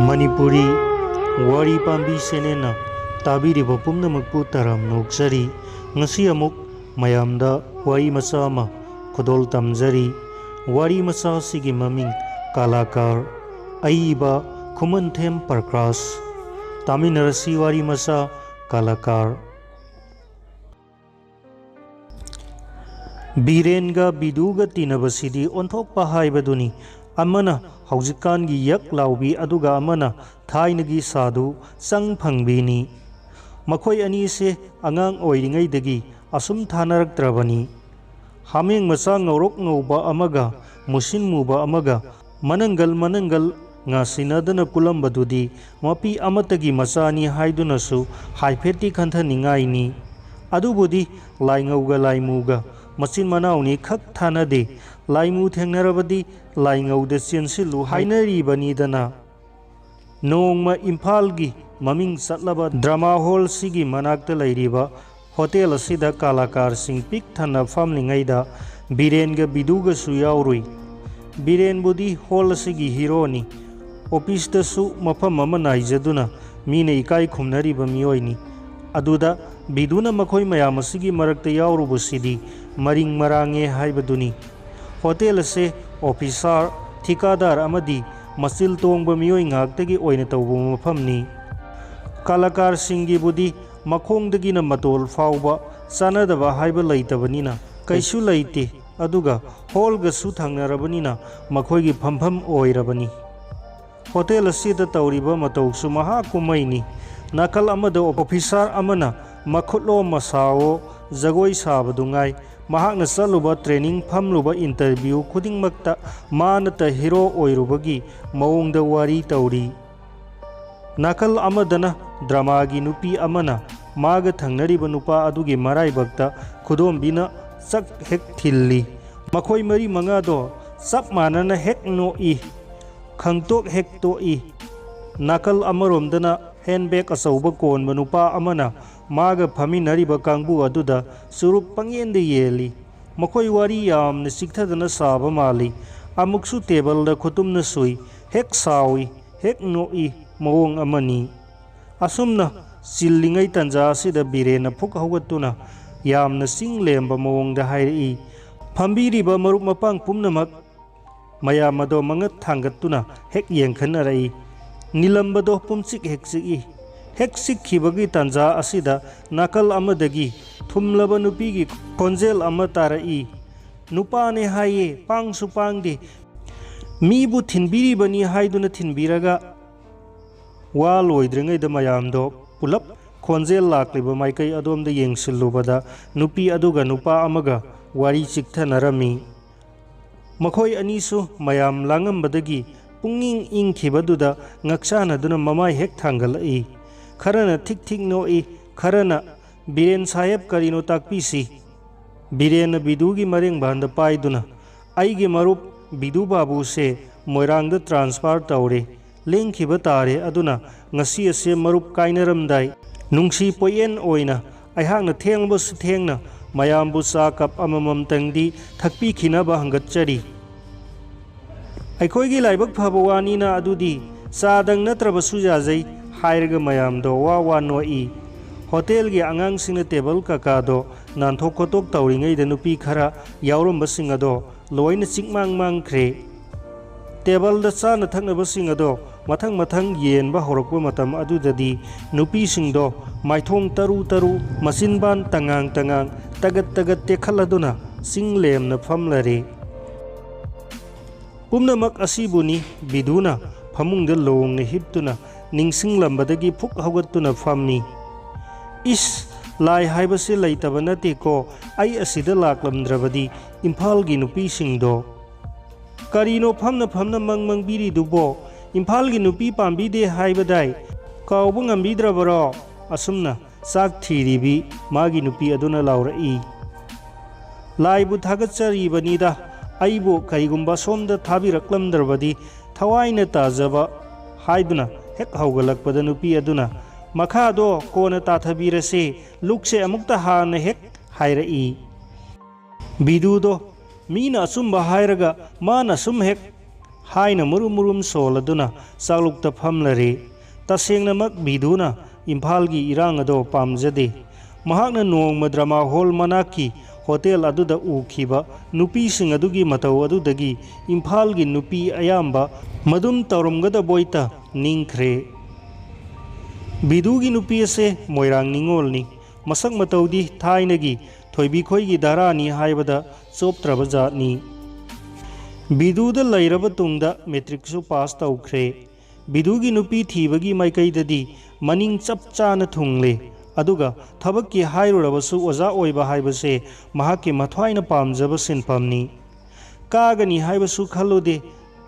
Manipuri Wari Pambi Senena Tabiriba Pumnamakpu Taram Noksari Ngasi Amuk Mayamda Wari Masama Kodol Tamzari Wari Masa Sigi Maming Kalakar Aiba Kumanthem Parkras Taminarasi Wari Masa Kalakar Birenga Biduga Tinabasidi Onthok Pahai Baduni Amana Hauzikangi Yak Laubi Aduga Amana Thainagi Sadu Sang Pangbini Makoi Anise Angang Oiringai Dagi Asum Thanarak Trabani Haming Masa Ngorok Ngoba Amaga Musin Muba Amaga Manangal Ngasinadana Pulam Badudi Mapi Amatagi Masani Haidunasu Haipeti Kantha Ningaini Adubudi Laingauga Laimuga Masin Manauni Khak Thanade Laimu Thengnarabadi Laingau de Siensilu Hainari Banidana Nongma Impalgi Maming Satlaba Drama Hall Sigi Manakta Lairiba Hotel Asida Kalakar Sing Pik Thana Famlingaida Birenga Biduga Suyaurui Biren Budi Hall Sigi Hironi Office da Su Mapam Mama Naijaduna Mine Ikai Kumnari Bamioini Aduda Biduna Makoi Mayamasigi Marakta Yaurubusidi Maring Marange Haibaduni Hotel se officer Thikadar Amadi Masil Tongba Mioi Ngagtagi Oina Tawbu Mafamni Kalakar Singi Budi Makongdagi na Matol Fauba Sanadaba Haiba Laitabanina Kaisu Laite Aduga Holga Sutangnarabanina Makoigi Pampam Oirabani Hotel Sida Tauriba Matoksu Maha Kumaini Nakal Amada officer Amana Makutlo Masao Zagoi Sabadungai Mahakna Saluba training Pamluba interview Kuding Makta Manata Hero Oirubagi Maungda Wari Tauri Nakal Amadana Dramagi Nupi Amana Maga Thangnariba Nupa Adugi Marai Bakta Kudom Bina Sak Hek Tilli Makoi Mari Mangado Sak Manana Hek No I Khangtok Hek To I Nakal Amaromdana handbag Asauba Kon Manupa Amana Maga Paminariba Kangbu Aduda Surup Pangyen de Yeli Makoi Wari Yam Nisikthadana Saba Mali Amuksu Table da Kutum Nasui Hek Sawi Hek Noi Mawong Amani Asumna Silingai Tanja Sida Birena Puk Hawatuna Yam Nasing Lemba Mawong da Hairi Pambiriba Marup Mapang Pumnamak Mayamado Mangat Tangatuna Hek Yankanarai Nilambado Pumsik Heksiki Heksik Kibagi Tanja Asida Nakal Amadagi Tumlaba Nupigi Konzel Amatarai Nupane Haye Pang Supangdi Mibu Tinbiri Bani Haiduna Tinbiraga Wal Oidringai the Mayamdo Pulap Konzel Lakliba Maikai Adom the Yang Silubada Nupi Aduga Nupa Amaga Wari Chikta Narami Makoi Anisu Mayam Langam Badagi Punging Ing Kibaduda Ngaksana Duna Mamai Hek Tangalai Karana Tik Tik No I Karana Biren Sayab Karino Takpisi Biren Bidugi Maring Banda Paiduna Aigi Marup Bidu Babu se Moirang the transfer Taure Ling Kibatare Aduna Ngasi se Marup Kainaramdai Nungsi Poyen Oina I hang the Tang Bus Tangna Mayambu Sakap Amamam Tangdi Takpi Kinaba Hangatchari Aikoigi Laibak Pabawanina Adudi Sadang Natrabasujazai Hairga Mayamdo Wawa no I Hotel gi Angang Sina Table Kakado Nantok Kotok Tauringai the Nupi Kara Yaurum Basingado Loin Sikmang Mang Kre Table the San Tanga Basingado Matang Matang Yen Bahorokwa Matam Adudadi Nupi Singdo Maitong Taru Masinban Tangang Tagat Tekaladuna Sing Lem na Famlare Pumnamak Asibuni Biduna Pamung the Long Hiptuna Ningsing Lambadagi Puk Hagatuna Famni Is Lai Haibasi Laitabanati ko Ay Asida Laklamdrabadi Impal Ginupi Singdo Karino Pamna Mang Biri Dubo Impal Ginupi Pambi de Haibadai Kaubung Ambidrabaro Asumna Sak Tiribi Magi Nupi Aduna Laura E Lai Butagatsari Banida Aibo Kaigumba Somda Tabi Raklamdrabadi Tawaina Tazaba Haiduna Hek Haugalak Padanupi Aduna Makado Kona Tathabirase Lukse Amukta Hana Hek Haira E Bidudo Mina Sumba Hairaga Mana Sum Hek haina murum murum soladuna chaklukta phamlare tasengnamak biduna imphal gi irang ado pamjade mahakna nongma drama hall manaki hotel aduda ukhiba nupi sing adugi matau adudagi imphal gi nupi ayamba madum tawramgada boita ningkhre bidugi nupi ase moirang ningolni masak mataudi thainagi thoibi khoigi darani haibada choptraba jatni biduda lairaba tungda metric su pass tawkhre bidugi nupi thibagi maikaidadi maning chap chana thungle aduga thabakki hairurabasu oza oiba haibase mahakki mathwaina pamjaba sinpamni kagani haibasu khallude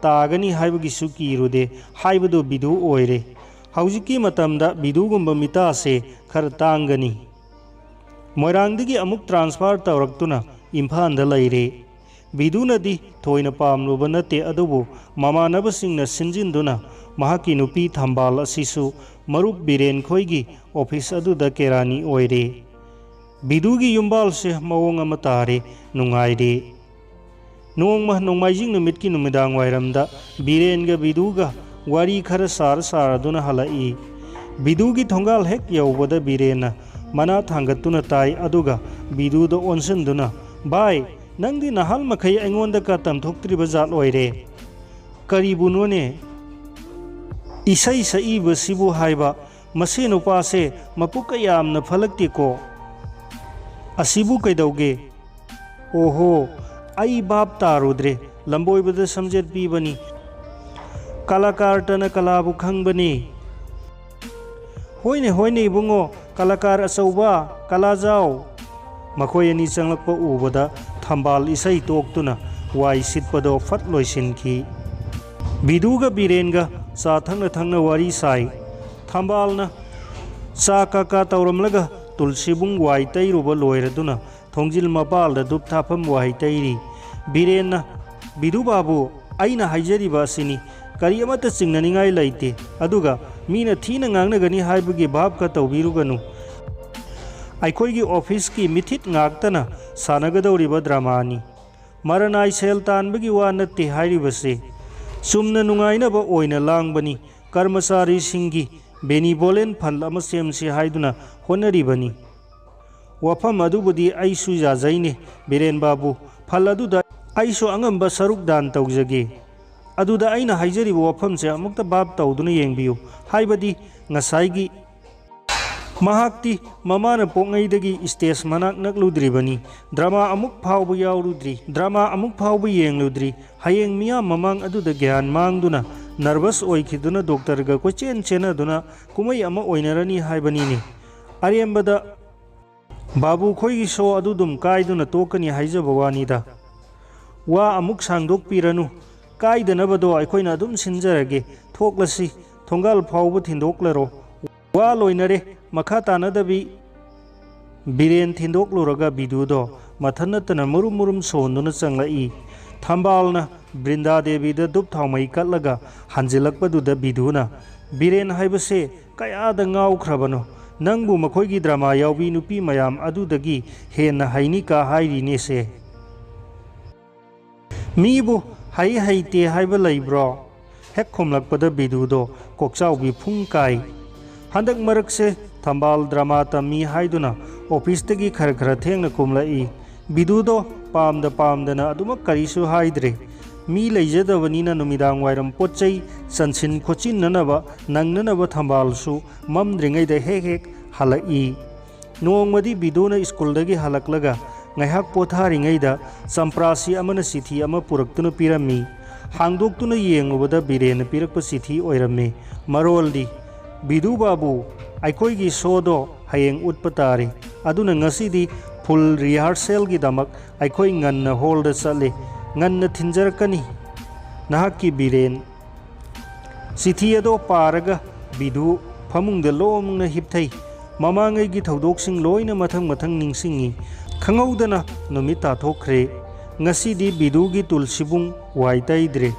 tagani haibagisu kirude haibadu bidu oire haujiki matamda bidugumba mitase khar tangani moirangdagi amuk transfer tawraktuna imphanda laire bidunadi thoina pamluba nate adubu mamanabasingna sinjinduna mahaki nupi thambal asisu marup biren khoigi office aduda kerani oire bidugi yumbal se mawong ama tare nungaire nongma nongmaijing numitki numidang wairamda birenga biduga wari khara saraduna halai bidugi thongal hek yawbada birena mana thangatuna tai aduga biduda onsenduna bai nangdi nahal makhai aingonda ka tamthoktriba jat oire karibunone isai sai basibu haiba mase nupase mapuka yamna phalakti ko asibu kaidauge oho ai bab tarudre lamboibada samjet pibani kalakar tana kalabu khangbani hoine ibungo kalakar asauba kalajau makhoi ani changlakpa ubada thambal isai toktuna wai sitpado fat loisinki biduga birenga cha thangna wari sai thambalna cha kaka tawramlaga tulsibung wai tairuba loiraduna thongjil mapalda dup thapam wai tairi birenna bidu babu aina haijariba asini kari amata chingnaningai laite aduga mina thina ngangnagani haibagi bhab ka tawbiruganu aikoigi office ki mithit ngaktana sanagadawriba dramani maranai sel tanbagi wa natte hairibase sumna nungainaba oina langbani karmasari singi benevolent fund ama semsi haiduna honaribani wafam adubudi aisu jajaine biren babu fal aduda aisu angamba saruk dan tawjage aduda aina haijariba wafamse amukta bab tawduna yengbiyu haibadi ngasaigi mahakti mamana pongaidagi stage manak nakludribani drama amuk phawbu yaurudri drama amuk phawbu yengludri hayeng miya mamang aduda gyan mangduna nervous oikhiduna doctor ga kochen chenaduna kumai ama oinarani haibani arembada babu khoigi show adudum kaiduna tokani haijaba wanida wa amuk sangdok piranu kaidanabado aikoina adum sinjarage thoklasi thongal phawbu thindoklaro wa loinare makha tanadabi biren thindokloraga bidudo mathanatana murum sonduna changlai thambalna brinda devi da dup thaumai katlaga hanjilakpaduda biduna biren haibase kayada ngaukrabano nangbu makhoigi drama yawbi nupi mayam adudagi henna hainika hairine se mibu haite haiba laibro hek khomlakpada bidudo kokchaubi phungkai handak marakse thambal drama tami haiduna office tagi khara thengna kumlai bidudo pamdana aduma karisu haidre mi leijadabanina numidang wairam pochai sansin khochin nanaba nangnanaba thambalsu mamdringai da hek halai nongmadi biduna school dagi halaklaga ngaihak potharingai da samprasi amana sithi ama puraktuna pirami hangdoktuna yengubada birena pirakpa sithi oirame maroldi bidu babu aikoigi sodo hayeng utpatari aduna ngasidi full rehearsal gi damak aikoi nganna hall da chale nganna thinjarkani nahaki biren sithi ado paraga bidu famungda lomna hipthai mamangai gi thodok sing loina mathang ningsingi khangau numita thokre ngasidi bidu gi tulsibung waitaidre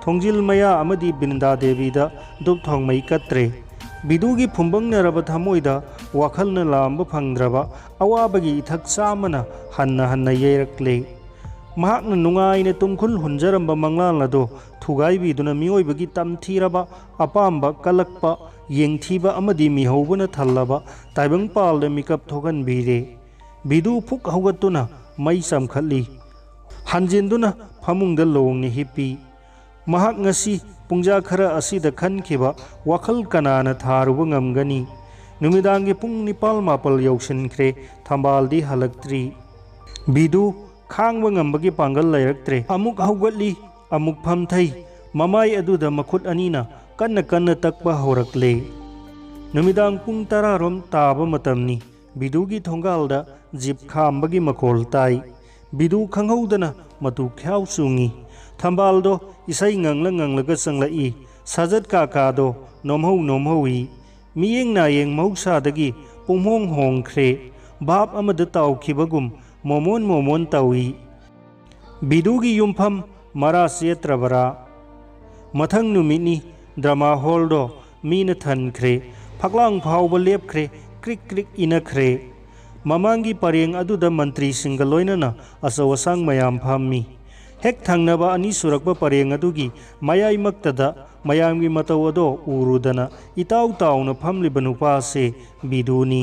thongjil maya amadi binda devi da dup thongmai katre bidugi phumbangnaraba thamoida wakhalna lamba phangdraba awabagi ithak chamana hanna yeirakle mahakna nungaina tumkhul hunjaramba manglalado थुगाइबिदुना मिओइबगी तमथीरबा अपाम्बा कलक्पा येंगथीबा अमदी मिहौबना थल्लबा ताइबंगपालदा मिकप थोगनबीरे Bidu फुक हौगतुना मई चमखली हंजिंदुना फमुंगदा लोंगने hippie महाक ngasi पुंजा खरा असिदा खनखिबा वखल कनाना थारुबा ngamgani नुमिदांगी पुंग निपाल मापल यौसिनख्रे थंबालदी हलक्त्री Bidu खांगबा ngambagi Pongal लैरक्त्रे अमुक हौगतली अमुक फमथै ममाई अदुदा मखुत अनीना कन्न कन्न तकबा हौरक्ले नुमिदांग पुंग 10 रोम ताबा मतमनी बिदुगी थोंगालदा zip खांबगी मखोल ताई Bidu खंगौदना मतु ख्याव सुंगी थंबालदो इसई nganglanga चंगलाई साजत काकादो नोमहौई मियेंग नायेंग मौसादगी पुंगहोंग होंख्रे बाप अमद ताउखिबगुम मोमोन ताउई बिदुगी युमफम मरा सेत्रबरा मथंग नुमिनी ड्रामा हॉलदो मीन थनख्रे फकलांग फावबा लेपख्रे क्रिक क्रिक इनख्रे ममांगी परेंग अदुदा मंत्री सिंगल लोइनना असौ असंग मयाम फामी हेक थंगनबा अनि सुरकबा परेंग अदुगी मयाई मक्तदा मयामगी मतौ अदो उरुदना इताउ ताउना फमलिबा नुपासे बिदुनी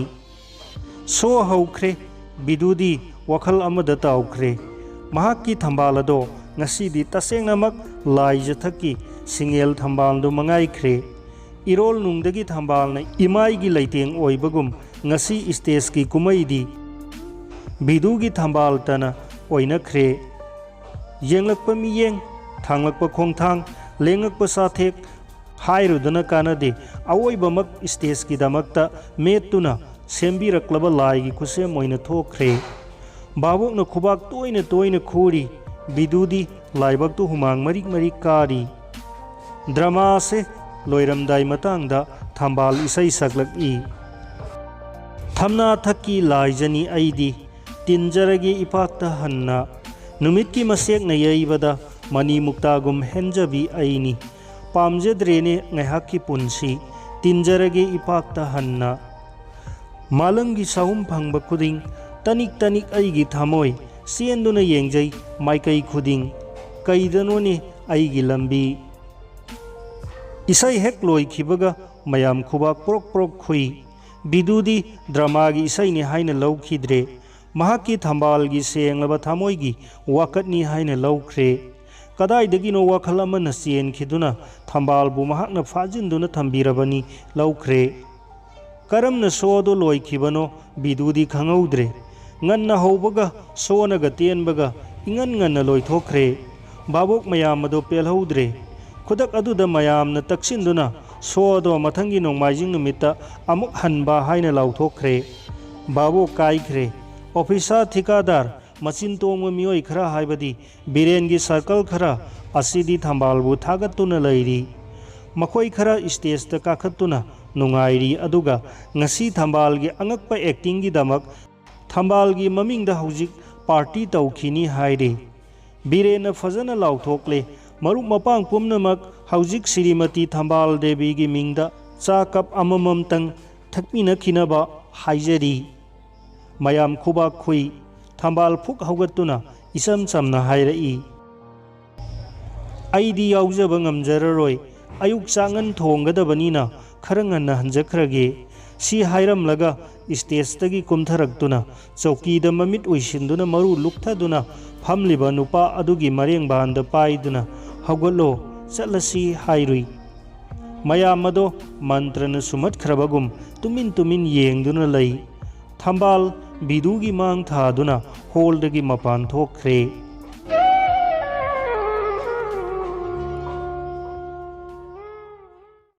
सो हौख्रे बिदुदी वखल अमदा ताउख्रे महाकी थंबाल अदो ngasiदी तसेंगनमक लाई जथकी सिंगेल थंबालदो मंगाइख्रे इरोल नुंगदगी थंबालना इमाईगी लैतेंग ओइबगुम ngasi स्टेज की कुमैदी बिदुगी थंबाल तना ओइनख्रे येंगलकपा मियेंग थांगलकपा खोंगथांग लेंगकपा साथेक हाइरुदना कानदे अवोइबमक स्टेज की दमकता मेतुना सेंबिरक्लबा लाइगी खुसेम ओइना थोख्रे बाबोकना खुबाक तोइना खूरी बिदुदी लाइबकतु हुमांग मरिक कारी ड्रामा से लोइरमदाई मतंगदा थंबाल इसई सकलकी थमना थकी लाइजनी आईदी तिनजरगे इपाकता हन्ना नुमित की मसेक नयैबदा मनी मुक्तागुम हेंजबी आईनी पामजद्रेने ngaiha की पुंसी तिनजरगे इपाकता हन्ना मालंगी साहुम फंगबा खुदिंग तनिक आईगी थमोय सेंदुना येंगजै माइकई खुदिंग कैदनोने आईगी लंबी इसई हेक लोइखिबगा मयाम खुबाक प्रोक खुई बिदुदी ड्रामागी इसईने हाइना लौखिद्रे महाकी थंबालगी सेंगलबा थमोइगी वाकटनी हाइना लौख्रे कदाइदगिनो वाखल अमना चेनखिदुना थंबालबु महाकना फाजिनदुना थंबिरबनी लौख्रे करमना सोदो लोइखिबनो बिदुदी खंगौद्रे ngana haubaga sonaga tenbaga ngana loithokre babok mayam ado pelhaudre खुदक अदुदा मयामना तक्सिंदुना सोदो मथंगी नोंमाइजिंग नुमिता अमुक हनबा हाइना लाउथोख्रे बाबो काइख्रे ऑफिसर ठिकादार मचिन तोंग मियोई खरा हाइबदी बिरेनगी सर्कल खरा असिदी थंबालबु थागतुना लैरी मखोई खरा स्टेज ता काखतुना नुंगाइरी अदुगा ngasi थंबालगी अंगकपा एक्टिंग गी दमक थंबालगी ममिंगदा हौजिक पार्टी तौखिनी हाइरे बिरेना फजना लाउथोकले मरुक मपांग पुमनमक हौजिक श्रीमती थंबाल देवी की मिंगदा चा कप अमममतंग थकमिनखिनबा हाइजरी मयाम खुबा खुई थंबाल फुक हौगतुना इसम समना हाइरई आईदी याउजब ngamjararoy अयुक चांगन थोंगदबनीना खरा ngana hanjakrage सी हाइरमलगा स्टेजतगी कुमथरक्तुना चौकीदा ममित उइसिंदुना मरु लुक्थदुना फमलिबा नुपा अदुगी मरेंग बांदा पाइदुना हौगलो चलसी हाइरुई मयाम अदो मंत्रन सुमतख्रबगुम तुमिन येंगदुना लई थंबाल बिदुगी मांग थादुना होल्दगी मपान थोख्रे।